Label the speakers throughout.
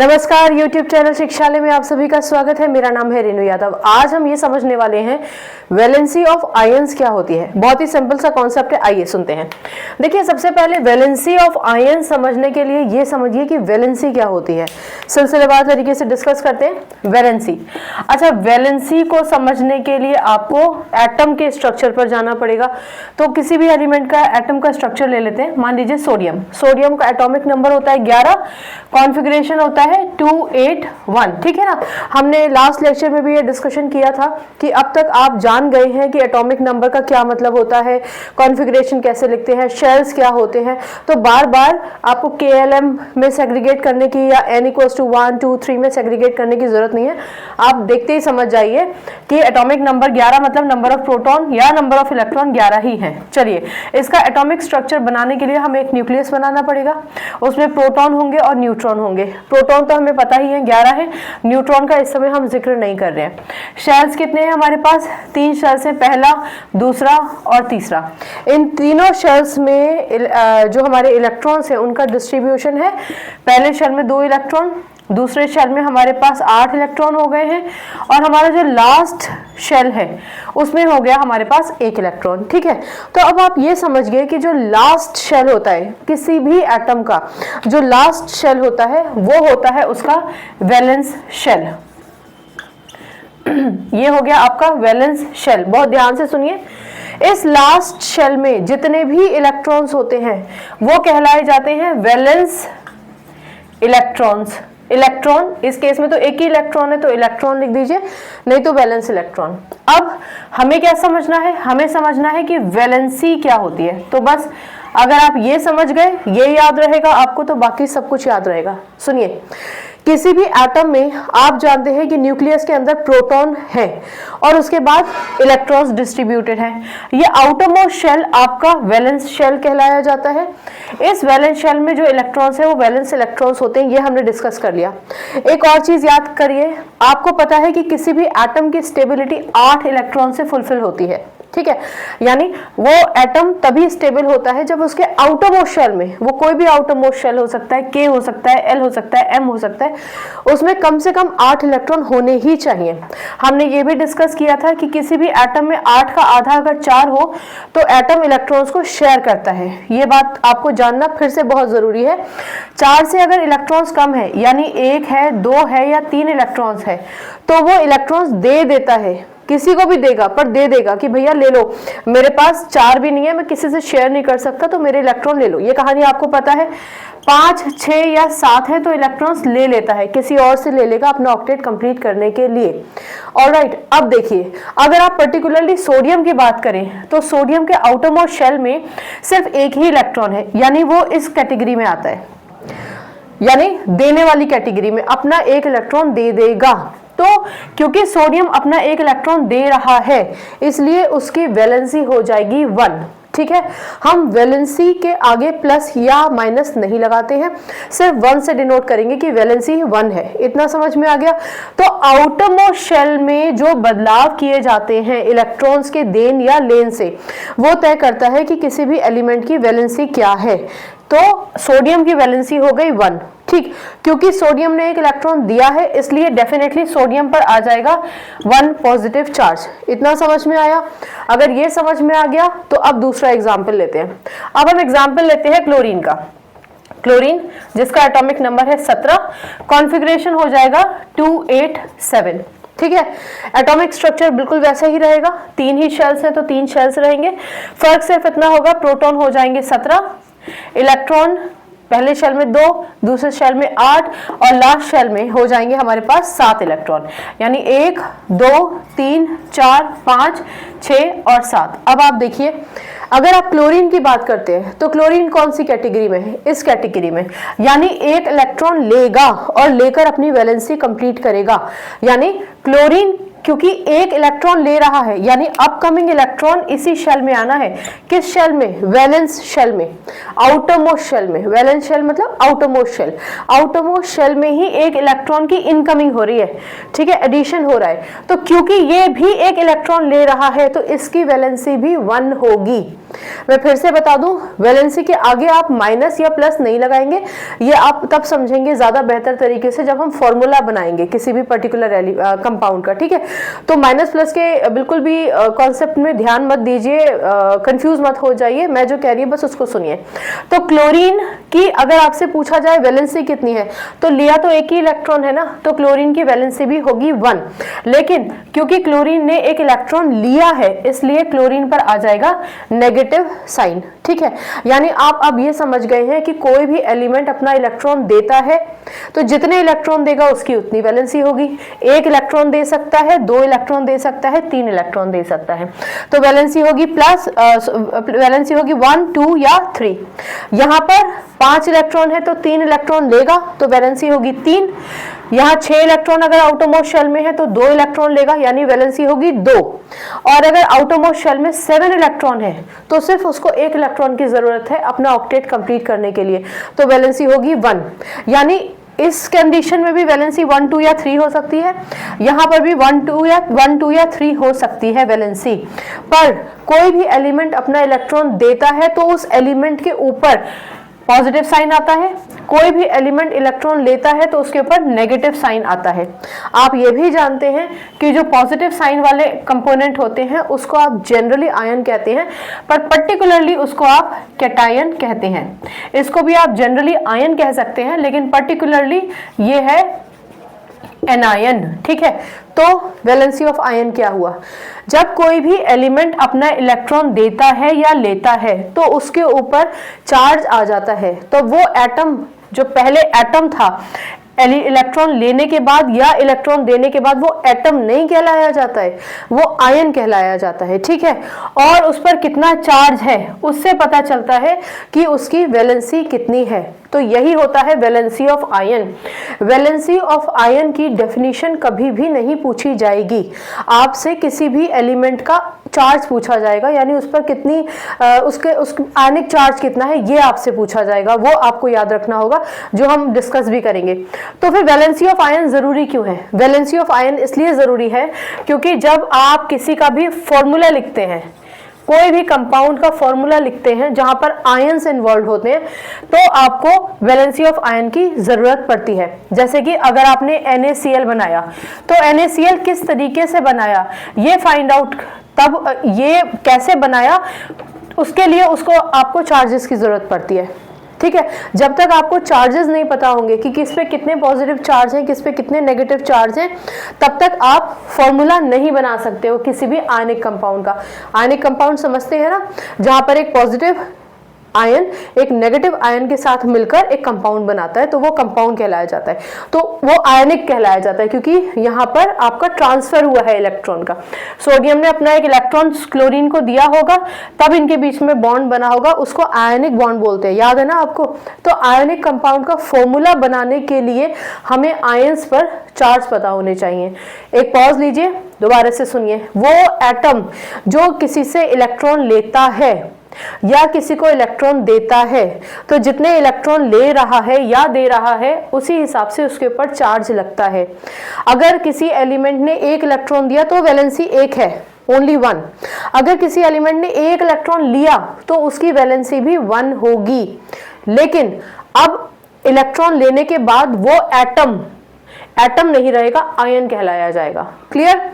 Speaker 1: नमस्कार, YouTube channel शिक्षालय में आप सभी का स्वागत है। मेरा नाम है रेणु यादव। आज हम ये समझने वाले हैं वैलेंसी ऑफ आयंस क्या होती है। बहुत ही सिंपल सा कॉन्सेप्ट है, आइए सुनते हैं। देखिए, सबसे पहले वैलेंसी ऑफ आयंस समझने के लिए ये समझिए कि वैलेंसी क्या होती है। सिलसिलेवार तरीके से डिस्कस करते हैं वैलेंसी। अच्छा, वैलेंसी को समझने के लिए आपको एटम के स्ट्रक्चर पर जाना पड़ेगा। तो किसी भी एलिमेंट का एटम का स्ट्रक्चर ले लेते हैं। मान लीजिए सोडियम। सोडियम का एटॉमिक नंबर होता है 11, कॉन्फ़िगरेशन होता है 281। ठीक है ना। हमने लास्ट लेक्चर में भी ये डिस्कशन किया था कि अब तक आप जान गए हैं कि एटॉमिक नंबर का क्या मतलब होता है, कॉन्फ़िगरेशन कैसे लिखते हैं, शेल्स क्या होते हैं। तो बार बार आपको KLM में सेग्रीगेट करने की या n = 1, 2, 3 में सेग्रीगेट करने की जरूरत नहीं है। आप देखते ही समझ जाइए कि एटॉमिक नंबर 11 मतलब नंबर ऑफ प्रोटॉन या नंबर ऑफ इलेक्ट्रॉन 11 ही है। चलिए, इसका एटॉमिक स्ट्रक्चर बनाने के लिए हमें एक न्यूक्लियस बनाना पड़ेगा। उसमें प्रोटॉन होंगे और न्यूट्रॉन होंगे। प्रोटॉन तो हमें पता ही है 11 है, न्यूट्रॉन का इस समय हम जिक्र नहीं कर रहे हैं। शेल्स कितने हैं हमारे पास? 3 शेल्स हैं, पहला, दूसरा और तीसरा। इन तीनों शेल्स में जो हमारे इलेक्ट्रॉन्स हैं उनका डिस्ट्रीब्यूशन है। पहले शेल में 2 इलेक्ट्रॉन, दूसरे शेल में हमारे पास 8 इलेक्ट्रॉन हो गए हैं और हमारा जो लास्ट शेल है उसमें हो गया हमारे पास 1 इलेक्ट्रॉन। ठीक है। तो अब आप ये समझ गए कि जो लास्ट शेल होता है किसी भी एटम का, जो लास्ट शेल होता है वो होता है उसका वैलेंस शेल। ये हो गया आपका वैलेंस शेल। बहुत ध्यान से सुनिए। इस लास्ट शेल में जितने भी इलेक्ट्रॉन्स होते हैं वो कहलाए जाते हैं वैलेंस इलेक्ट्रॉन्स। इलेक्ट्रॉन, इस केस में तो एक ही इलेक्ट्रॉन है तो इलेक्ट्रॉन लिख दीजिए, नहीं तो वैलेंस इलेक्ट्रॉन। अब हमें क्या समझना है? हमें समझना है कि वैलेंसी क्या होती है। तो बस अगर आप ये समझ गए, ये याद रहेगा आपको, तो बाकी सब कुछ याद रहेगा। सुनिए, किसी भी एटम में आप जानते हैं कि न्यूक्लियस के अंदर प्रोटॉन है और उसके बाद इलेक्ट्रॉन्स डिस्ट्रीब्यूटेड हैं। ये आउटर मोस्ट शेल आपका वैलेंस शेल कहलाया जाता है। इस वैलेंस शेल में जो इलेक्ट्रॉन्स है वो वैलेंस इलेक्ट्रॉन्स होते हैं। ये हमने डिस्कस कर लिया। एक और चीज याद करिए, आपको पता है कि किसी भी एटम की स्टेबिलिटी 8 इलेक्ट्रॉन से फुलफिल होती है। ठीक है। यानी वो एटम तभी स्टेबल होता है जब उसके आउटर मोस्ट शेल में, वो कोई भी आउटर मोस्ट शेल हो सकता है, K हो सकता है, L हो सकता है, M हो सकता है, उसमें कम से कम 8 इलेक्ट्रॉन होने ही चाहिए। हमने ये भी डिस्कस किया था कि किसी भी एटम में 8 का आधा अगर 4 हो तो एटम इलेक्ट्रॉन्स को शेयर करता है। ये बात आपको जानना फिर से बहुत जरूरी है। 4 से अगर इलेक्ट्रॉन्स कम है, यानी 1 है, 2 है या 3 इलेक्ट्रॉन्स है, तो वो इलेक्ट्रॉन्स दे देता है, किसी को भी देगा, पर दे देगा कि भैया ले लो, मेरे पास 4 भी नहीं है, मैं किसी से शेयर नहीं कर सकता, तो मेरे इलेक्ट्रॉन ले लो। ये कहानी आपको पता है। 5, 6 या 7 है तो इलेक्ट्रॉन्स ले लेता है, किसी और से ले लेगा अपना ऑक्टेट कंप्लीट करने के लिए। ऑलराइट, अब देखिए, अगर आप पर्टिकुलरली सोडियम की बात करें तो सोडियम के आउटर मोस्ट शेल में सिर्फ 1 ही इलेक्ट्रॉन है, यानी वो इस कैटेगरी में आता है, यानी देने वाली कैटेगरी में अपना 1 इलेक्ट्रॉन दे देगा। तो क्योंकि सोडियम अपना 1 इलेक्ट्रॉन दे रहा है इसलिए उसकी वैलेंसी हो जाएगी 1। ठीक है। हम वैलेंसी के आगे प्लस या माइनस नहीं लगाते हैं, सिर्फ 1 से डिनोट करेंगे कि वैलेंसी 1 है। इतना समझ में आ गया। तो आउटर मोस्ट शेल में जो बदलाव किए जाते हैं इलेक्ट्रॉन्स के देन या लेन से, वो तय करता है कि किसी भी एलिमेंट की वैलेंसी क्या है। तो सोडियम की वैलेंसी हो गई 1। ठीक, क्योंकि सोडियम ने 1 इलेक्ट्रॉन दिया है इसलिए डेफिनेटली सोडियम पर आ जाएगा 1 पॉजिटिव चार्ज। इतना समझ में आया? अगर ये समझ में आ गया तो अब दूसरा एग्जाम्पल लेते हैं। अब हम एग्जाम्पल लेते हैं क्लोरीन का। क्लोरीन जिसका एटॉमिक नंबर है 17, कॉन्फ़िगरेशन हो जाएगा 287। ठीक है। एटॉमिक स्ट्रक्चर बिल्कुल वैसा ही रहेगा। 3 ही शेल्स हैं तो 3 शेल्स रहेंगे। फर्क सिर्फ इतना होगा, प्रोटॉन हो जाएंगे 17, इलेक्ट्रॉन पहले शेल में 2, दूसरे शेल में 8 और लास्ट शेल में हो जाएंगे हमारे पास 7 इलेक्ट्रॉन, यानी 1, 2, 3, 4, 5, 6 और 7। अब आप देखिए, अगर आप क्लोरीन की बात करते हैं तो क्लोरीन कौन सी कैटेगरी में है? इस कैटेगरी में, यानी 1 इलेक्ट्रॉन लेगा और लेकर अपनी वैलेंसी कंप्लीट करेगा। यानी क्लोरीन क्योंकि एक इलेक्ट्रॉन ले रहा है, यानी अपकमिंग इलेक्ट्रॉन इसी शेल में आना है। किस शेल में? वैलेंस शेल में, आउटरमोस्ट शेल में। वैलेंस शेल मतलब आउटरमोस्ट शेल। आउटरमोस्ट शेल में ही एक इलेक्ट्रॉन की इनकमिंग हो रही है, ठीक है, एडिशन हो रहा है। तो क्योंकि ये भी एक इलेक्ट्रॉन ले रहा है तो इसकी वैलेंसी भी 1 होगी। मैं फिर से बता दूं, वैलेंसी के आगे आप माइनस या प्लस नहीं लगाएंगे, ये आप तब समझेंगे ज्यादा बेहतर तरीके से जब हम फॉर्मूला बनाएंगे किसी भी पर्टिकुलर कंपाउंड का, ठीक है। तो माइनस प्लस के बिल्कुल भी कॉन्सेप्ट में ध्यान मत दीजिए, कंफ्यूज मत हो जाइए, मैं जो कह रही हूँ बस उसको सुनिए। तो क्लोरीन की अगर आपसे पूछा जाए वैलेंसी कितनी है, तो लिया तो एक ही इलेक्ट्रॉन है ना, तो क्लोरीन की वैलेंसी भी होगी 1। लेकिन क्योंकि क्लोरीन ने एक इलेक्ट्रॉन लिया है इसलिए क्लोरीन पर आ जाएगा नेगेटिव साइन, ठीक है। यानी आप अब ये समझ गए हैं कि कोई भी एलिमेंट अपना इलेक्ट्रॉन देता है तो जितने इलेक्ट्रॉन देगा उसकी उतनी वैलेंसी होगी। एक इलेक्ट्रॉन दे सकता है, 2 इलेक्ट्रॉन दे सकता है, 3 इलेक्ट्रॉन दे सकता है, तो वैलेंसी होगी वैलेंसी होगी 1, 2 या 3। यहाँ पर 5 इलेक्ट्रॉन है तो 3 इलेक्ट्रॉन लेगा तो वैलेंसी होगी 3। यहाँ 6 इलेक्ट्रॉन अगर आउटरमोस्ट शेल में है तो 2 इलेक्ट्रॉन लेगा, यानी वैलेंसी होगी 2। और अगर आउटरमोस्ट शेल में 7 इलेक्ट्रॉन है तो सिर्फ उसको 1 इलेक्ट्रॉन की जरूरत है अपना ऑक्टेट कंप्लीट करने के लिए, तो वैलेंसी होगी 1। यानी इस कंडीशन में भी वैलेंसी 1, 2 या 3 हो सकती है, यहाँ पर भी 1, 2 या 3 हो सकती है वैलेंसी। पर कोई भी एलिमेंट अपना इलेक्ट्रॉन देता है तो उस एलिमेंट के ऊपर पॉजिटिव साइन आता है, कोई भी एलिमेंट इलेक्ट्रॉन लेता है तो उसके ऊपर नेगेटिव साइन आता है। आप ये भी जानते हैं कि जो पॉजिटिव साइन वाले कंपोनेंट होते हैं उसको आप जनरली आयन कहते हैं, पर पर्टिकुलरली उसको आप कैटायन कहते हैं। इसको भी आप जनरली आयन कह सकते हैं, लेकिन पर्टिकुलरली ये है एनायन, ठीक है। तो वैलेंसी ऑफ आयन क्या हुआ? जब कोई भी एलिमेंट अपना इलेक्ट्रॉन देता है या लेता है तो उसके ऊपर चार्ज आ जाता है, तो वो एटम जो पहले एटम था इलेक्ट्रॉन लेने के बाद या इलेक्ट्रॉन देने के बाद, वो एटम नहीं कहलाया जाता है, वो आयन कहलाया जाता है, ठीक है। और उस पर कितना चार्ज है उससे पता चलता है कि उसकी वैलेंसी कितनी है। तो यही होता है valency of ion. Valency of ion की डेफिनेशन कभी भी नहीं पूछी जाएगी, आपसे किसी भी एलिमेंट का चार्ज पूछा जाएगा, यानी उस पर कितनी उसके आयनिक चार्ज कितना है ये आपसे पूछा जाएगा, वो आपको याद रखना होगा, जो हम डिस्कस भी करेंगे। तो फिर वैलेंसी ऑफ आयन जरूरी क्यों है? वैलेंसी ऑफ आयन इसलिए जरूरी है क्योंकि जब आप किसी का भी फॉर्मूला लिखते हैं, कोई भी कंपाउंड का फॉर्मूला लिखते हैं जहां पर आयंस इन्वॉल्व होते हैं, तो आपको वैलेंसी ऑफ आयन की जरूरत पड़ती है। जैसे कि अगर आपने NaCl बनाया तो NaCl किस तरीके से बनाया ये फाइंड आउट, तब ये कैसे बनाया उसके लिए उसको आपको चार्जेस की जरूरत पड़ती है, ठीक है। जब तक आपको चार्जेस नहीं पता होंगे कि किस पे कितने पॉजिटिव चार्ज हैं, किस पे कितने नेगेटिव चार्ज हैं, तब तक आप फॉर्मूला नहीं बना सकते हो किसी भी आयनिक कंपाउंड का। आयनिक कंपाउंड समझते हैं ना, जहां पर एक पॉजिटिव आयन एक नेगेटिव आयन के साथ मिलकर एक कंपाउंड बनाता है, तो वो कंपाउंड कहलाया जाता है, तो वो आयनिक कहलाया जाता है, क्योंकि यहाँ पर आपका ट्रांसफर हुआ है इलेक्ट्रॉन का। सोडियम ने अपना एक इलेक्ट्रॉन क्लोरीन को दिया होगा, तब इनके बीच में बॉन्ड बना होगा, उसको आयनिक बॉन्ड बोलते हैं, याद है ना आपको। तो आयनिक कंपाउंड का फॉर्मूला बनाने के लिए हमें आयंस पर चार्ज पता होने चाहिए। एक पॉज लीजिए, दोबारा से सुनिए। वो एटम जो किसी से इलेक्ट्रॉन लेता है या किसी को इलेक्ट्रॉन देता है, तो जितने इलेक्ट्रॉन ले रहा है या दे रहा है उसी हिसाब से उसके ऊपर चार्ज लगता है। अगर किसी एलिमेंट ने 1 इलेक्ट्रॉन दिया तो वैलेंसी 1 है, ओनली 1। अगर किसी एलिमेंट ने 1 इलेक्ट्रॉन लिया तो उसकी वैलेंसी भी 1 होगी। लेकिन अब इलेक्ट्रॉन लेने के बाद वो एटम नहीं रहेगा, आयन कहलाया जाएगा। क्लियर?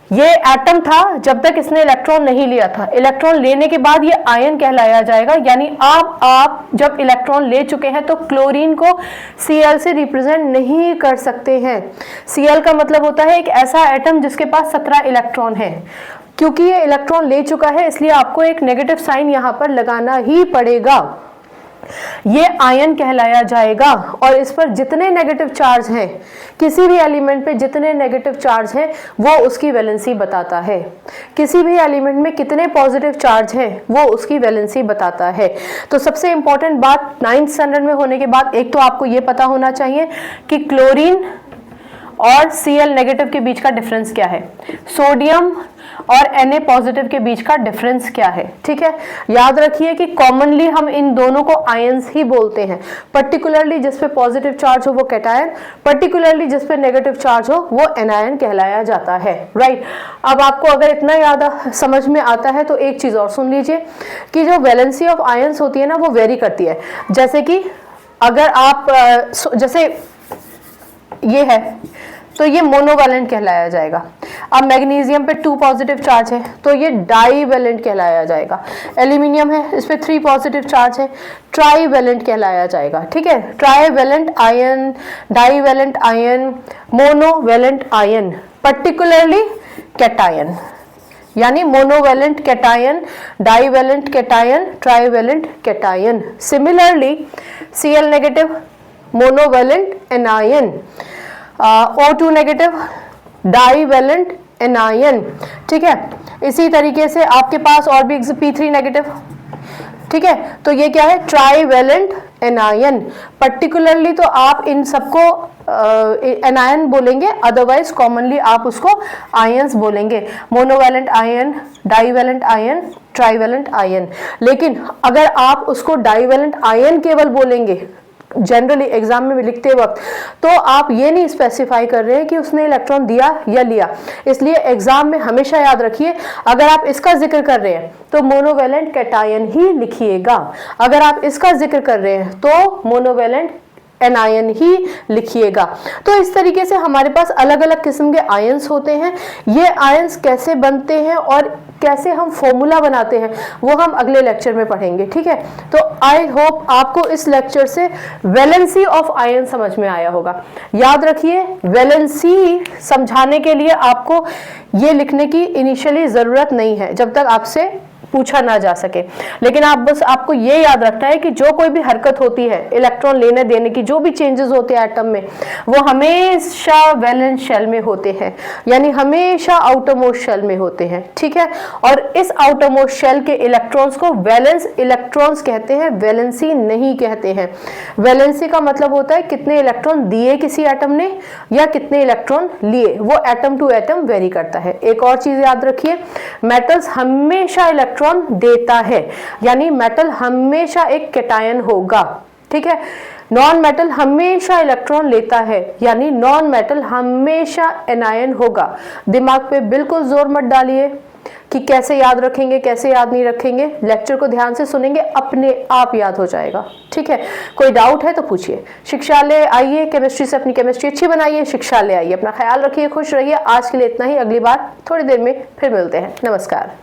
Speaker 1: ये एटम था जब तक इसने इलेक्ट्रॉन नहीं लिया था, इलेक्ट्रॉन लेने के बाद ये आयन कहलाया जाएगा। यानी अब आप जब इलेक्ट्रॉन ले चुके हैं तो क्लोरीन को Cl से रिप्रेजेंट नहीं कर सकते हैं। Cl का मतलब होता है एक ऐसा एटम जिसके पास 17 इलेक्ट्रॉन है। क्योंकि ये इलेक्ट्रॉन ले चुका है इसलिए आपको एक नेगेटिव साइन यहाँ पर लगाना ही पड़ेगा, ये आयन कहलाया जाएगा। और इस पर जितने नेगेटिव चार्ज हैं, किसी भी एलिमेंट पे जितने नेगेटिव चार्ज हैं वो उसकी वैलेंसी बताता है। किसी भी एलिमेंट में कितने पॉजिटिव चार्ज हैं वो उसकी वैलेंसी बताता है। तो सबसे इंपॉर्टेंट बात 9th स्टैंडर्ड में होने के बाद एक तो आपको ये पता होना चाहिए कि क्लोरीन और Cl नेगेटिव के बीच का डिफरेंस क्या है, सोडियम और Na पॉजिटिव के बीच का डिफरेंस क्या है। ठीक है, याद रखिए कि कॉमनली हम इन दोनों को आयंस ही बोलते हैं, पर्टिकुलरली जिस पे पॉजिटिव चार्ज हो वो कैटायन, पर्टिकुलरली जिस पे नेगेटिव चार्ज हो वो एनायन कहलाया जाता है। राइट, अब आपको अगर इतना याद समझ में आता है तो एक चीज और सुन लीजिए कि जो वैलेंसी ऑफ आयंस होती है ना वो वेरी करती है। जैसे कि अगर आप जैसे ये है तो ये मोनोवैलेंट कहलाया जाएगा। अब मैग्नीशियम पे 2 पॉजिटिव चार्ज है तो ये डाईवैलेंट कहलाया जाएगा। एल्यूमिनियम है, इस पे 3 पॉजिटिव चार्ज है, ट्राईवैलेंट कहलाया जाएगा। ठीक है, trivalent ion, divalent ion, monovalent ion, particularly cation, यानी monovalent cation, divalent cation, trivalent cation. Similarly Cl negative monovalent anion, O2 negative divalent anion. ठीक है, इसी तरीके से आपके पास और भी P3 नेगेटिव। ठीक है, तो ये क्या है, ट्राईवैलेंट एनायन। पर्टिकुलरली तो आप इन सबको एनायन बोलेंगे, अदरवाइज कॉमनली आप उसको आयंस बोलेंगे, monovalent ion, divalent ion, trivalent ion. लेकिन अगर आप उसको डाईवैलेंट आयन केवल बोलेंगे जनरली एग्जाम में लिखते वक्त, तो आप ये नहीं स्पेसिफाई कर रहे हैं कि उसने इलेक्ट्रॉन दिया या लिया। इसलिए एग्जाम में हमेशा याद रखिए, अगर आप इसका जिक्र कर रहे हैं तो मोनोवैलेंट कैटायन ही लिखिएगा, अगर आप इसका जिक्र कर रहे हैं तो मोनोवैलेंट एनायन ही लिखिएगा। तो इस तरीके से हमारे पास अलग अलग किस्म के आयंस होते हैं। ये आयंस कैसे बनते हैं और कैसे हम फॉर्मूला बनाते हैं वो हम अगले लेक्चर में पढ़ेंगे। ठीक है, तो आई होप आपको इस लेक्चर से वैलेंसी ऑफ आयन समझ में आया होगा। याद रखिए, वैलेंसी समझाने के लिए आपको ये लिखने की इनिशियली जरूरत नहीं है जब तक आपसे पूछा ना जा सके, लेकिन आप बस आपको ये याद रखना है कि जो कोई भी हरकत होती है, इलेक्ट्रॉन लेने देने की जो भी चेंजेस होते हैं एटम में, वो हमेशा वैलेंस शेल में होते हैं, यानी हमेशा आउटरमोस्ट शेल में होते हैं। ठीक है, और इस आउटरमोस्ट शेल के इलेक्ट्रॉन्स को वैलेंस इलेक्ट्रॉन्स कहते हैं, वैलेंसी नहीं कहते हैं। वैलेंसी का मतलब होता है कितने इलेक्ट्रॉन दिए किसी एटम ने या कितने इलेक्ट्रॉन लिए, वो एटम टू एटम वेरी करता है। एक और चीज याद रखिए, मेटल्स हमेशा इलेक्ट्रॉन देता है, यानी मेटल हमेशा एक कैटायन होगा। ठीक है, नॉन मेटल हमेशा इलेक्ट्रॉन लेता है, यानी नॉन मेटल हमेशा एनायन होगा। दिमाग पे बिल्कुल जोर मत डालिए कि कैसे याद रखेंगे कैसे याद नहीं रखेंगे, लेक्चर को ध्यान से सुनेंगे, अपने आप याद हो जाएगा। ठीक है, कोई डाउट है तो पूछिए। शिक्षालय आइए, केमिस्ट्री से अपनी केमिस्ट्री अच्छी बनाइए, शिक्षालय आइए। अपना ख्याल रखिए, खुश रहिए। आज के लिए इतना ही, अगली बार थोड़ी देर में फिर मिलते हैं। नमस्कार।